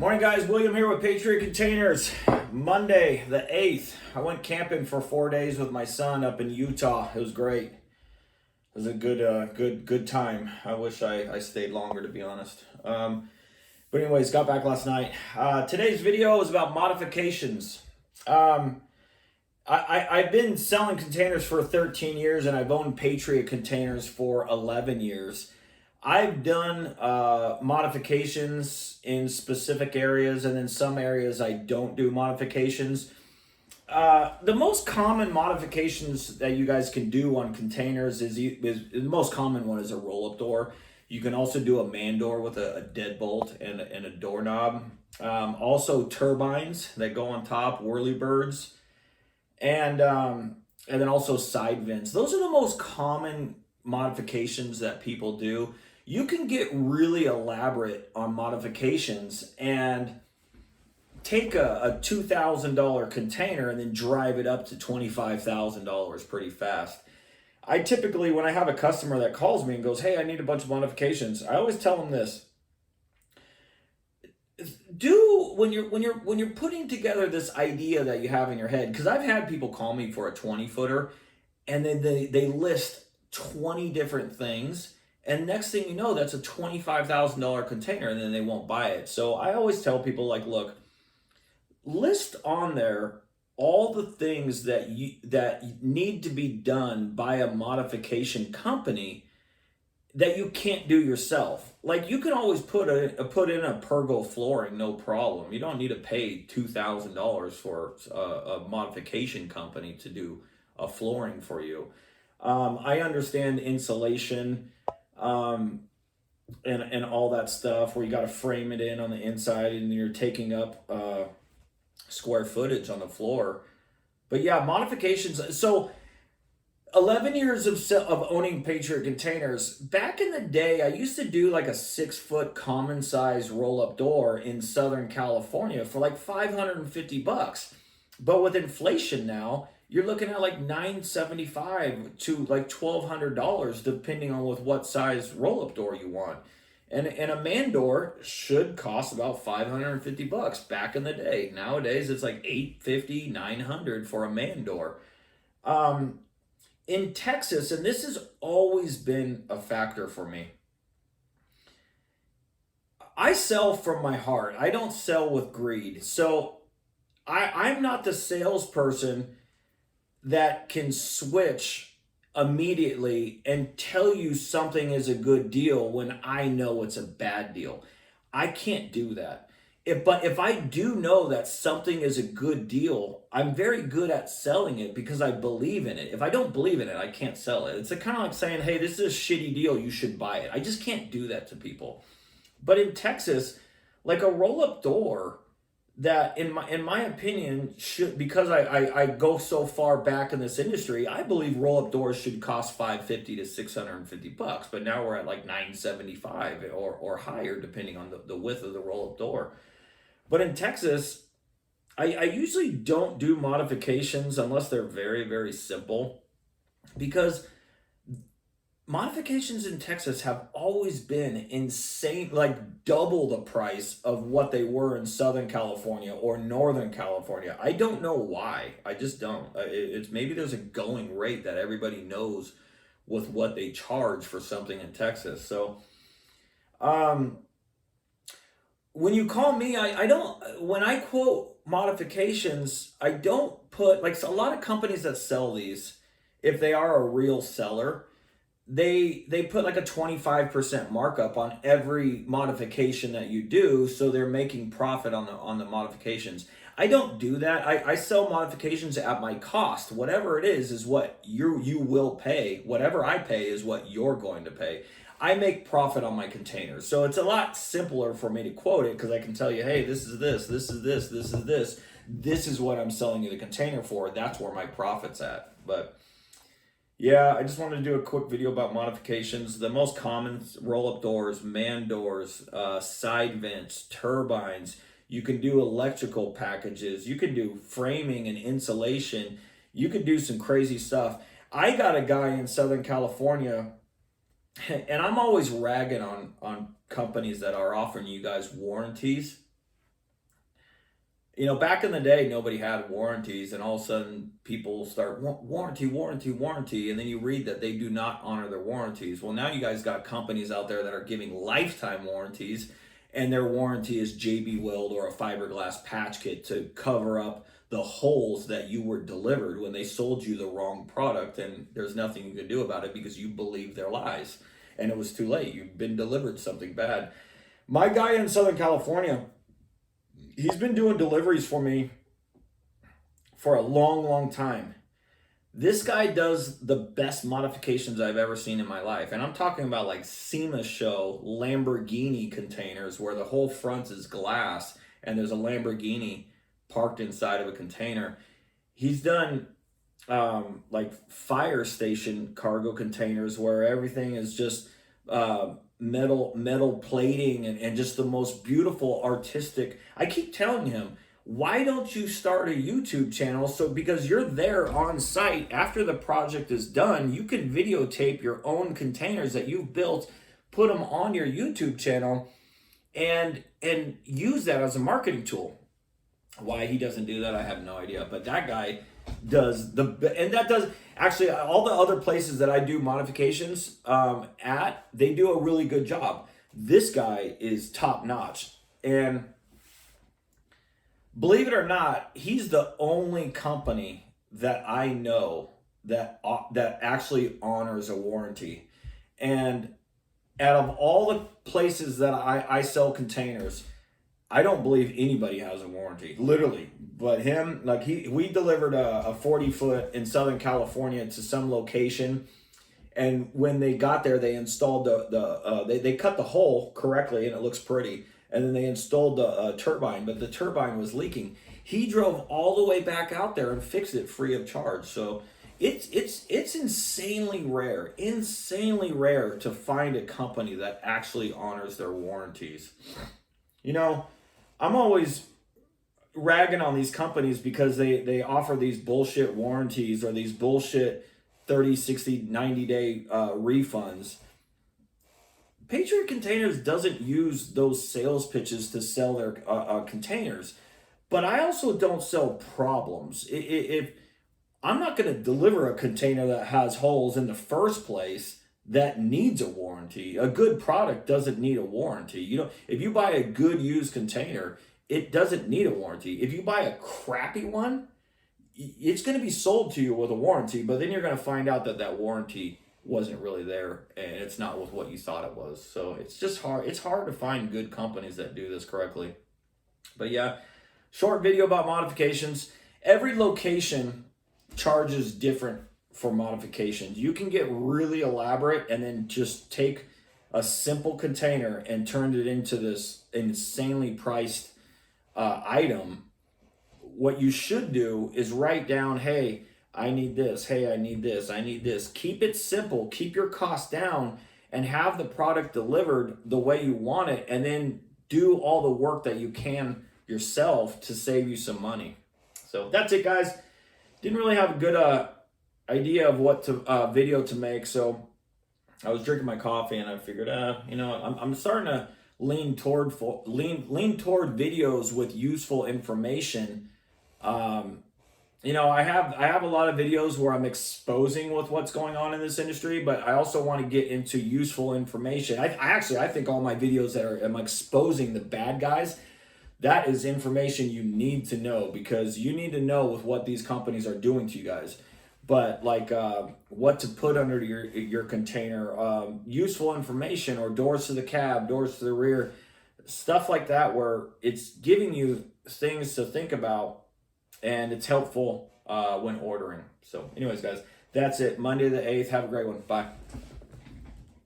Morning guys, William here with Patriot Containers. Monday the 8th. I went camping for 4 days with my son up in Utah. It was great. It was a good time. I wish I stayed longer, to be honest. But anyways, got back last night. Today's video is about modifications. I've been selling containers for 13 years and I've owned Patriot Containers for 11 years. I've done modifications in specific areas, and in some areas I don't do modifications. The most common modifications that you guys can do on containers is the most common one is a roll-up door. You can also do a man door with a deadbolt and a doorknob. Also turbines that go on top, whirlybirds, and then also side vents. Those are the most common modifications that people do. You can get really elaborate on modifications and take a $2,000 container and then drive it up to $25,000 pretty fast. I typically, when I have a customer that calls me and goes, "Hey, I need a bunch of modifications," I always tell them this: when you're putting together this idea that you have in your head, because I've had people call me for a 20-footer and then they list 20 different things, and next thing you know, that's a $25,000 container, and then they won't buy it. So I always tell people, like, look, list on there all the things that need to be done by a modification company that you can't do yourself. Like, you can always put in a pergo flooring, no problem. You don't need to pay $2,000 for a modification company to do a flooring for you. I understand insulation and all that stuff where you got to frame it in on the inside and you're taking up square footage on the floor. But yeah, modifications. So 11 years of owning Patriot Containers. Back in the day, I used to do like a 6-foot common size roll-up door in Southern California for like $550. But with inflation now, you're looking at like $975 to like $1,200, depending on with what size roll-up door you want. And a man door should cost about $550 back in the day. Nowadays, it's like $850, $900 for a man door. In Texas, and this has always been a factor for me, I sell from my heart. I don't sell with greed. So I'm not the salesperson that can switch immediately and tell you something is a good deal when I know it's a bad deal. I can't do that. But if I do know that something is a good deal, I'm very good at selling it because I believe in it. If I don't believe in it, I can't sell it. It's kind of like saying, "Hey, this is a shitty deal, you should buy it." I just can't do that to people. But in Texas, like a roll-up door that in my opinion should, because I go so far back in this industry, I believe roll-up doors should cost $550 to $650, but now we're at like $975 or higher depending on the width of the roll-up door. But in Texas, I usually don't do modifications unless they're very, very simple, because modifications in Texas have always been insane, like double the price of what they were in Southern California or Northern California. I don't know why. I just don't. It's maybe there's a going rate that everybody knows with what they charge for something in Texas. So, when you call me, I don't, when I quote modifications, I don't put, like, so a lot of companies that sell these, if they are a real seller, they put like a 25% markup on every modification that you do, so they're making profit on the modifications. I don't do that. I sell modifications at my cost. Whatever it is what you will pay. Whatever I pay is what you're going to pay. I make profit on my containers. So it's a lot simpler for me to quote it, because I can tell you, "Hey, this is this, this is this, this is this. This is what I'm selling you the container for. That's where my profit's at." But yeah, I just wanted to do a quick video about modifications. The most common: roll-up doors, man doors, side vents, turbines. You can do electrical packages. You can do framing and insulation. You can do some crazy stuff. I got a guy in Southern California, and I'm always ragging on companies that are offering you guys warranties. You know, back in the day, nobody had warranties, and all of a sudden people start warranty, warranty, warranty, and then you read that they do not honor their warranties. Well, now you guys got companies out there that are giving lifetime warranties, and their warranty is JB Weld or a fiberglass patch kit to cover up the holes that you were delivered when they sold you the wrong product, and there's nothing you can do about it because you believe their lies, and it was too late. You've been delivered something bad. My guy in Southern California, he's been doing deliveries for me for a long, long time. This guy does the best modifications I've ever seen in my life. And I'm talking about like SEMA show Lamborghini containers where the whole front is glass and there's a Lamborghini parked inside of a container. He's done like fire station cargo containers where everything is just metal plating and just the most beautiful artistic. I keep telling him, why don't you start a YouTube channel? So because you're there on site after the project is done, you can videotape your own containers that you've built, put them on your YouTube channel, and use that as a marketing tool. Why he doesn't do that, I have no idea. But that guy does and that does actually all the other places that I do modifications at, they do a really good job. This guy is top notch, and believe it or not, he's the only company that I know that actually honors a warranty. And out of all the places that I sell containers, I don't believe anybody has a warranty, literally. But him, like we delivered a 40-foot in Southern California to some location, and when they got there, they installed they cut the hole correctly, and it looks pretty. And then they installed the turbine, but the turbine was leaking. He drove all the way back out there and fixed it free of charge. So it's insanely rare to find a company that actually honors their warranties. You know, I'm always ragging on these companies because they offer these bullshit warranties or these bullshit 30, 60, 90-day refunds. Patriot Containers doesn't use those sales pitches to sell their containers, but I also don't sell problems. If I'm not going to deliver a container that has holes in the first place that needs a warranty. A good product doesn't need a warranty. You know, if you buy a good used container, it doesn't need a warranty. If you buy a crappy one, it's going to be sold to you with a warranty, but then you're going to find out that that warranty wasn't really there and it's not with what you thought it was. So it's just hard. It's hard to find good companies that do this correctly. But yeah, short video about modifications. Every location charges different for modifications. You can get really elaborate and then just take a simple container and turn it into this insanely priced item. What you should do is write down, hey, I need this. Hey, I need this. I need this. Keep it simple. Keep your costs down and have the product delivered the way you want it, and then do all the work that you can yourself to save you some money. So that's it, guys. Didn't really have a good idea of what to video to make, so I was drinking my coffee and I figured, you know, I'm starting to lean toward videos with useful information. You know, I have a lot of videos where I'm exposing with what's going on in this industry, but I also want to get into useful information. I think all my videos that I'm exposing the bad guys, that is information you need to know, because you need to know with what these companies are doing to you guys. But like what to put under your container, useful information, or doors to the cab, doors to the rear, stuff like that, where it's giving you things to think about and it's helpful when ordering. So anyways, guys, that's it. Monday the 8th. Have a great one. Bye.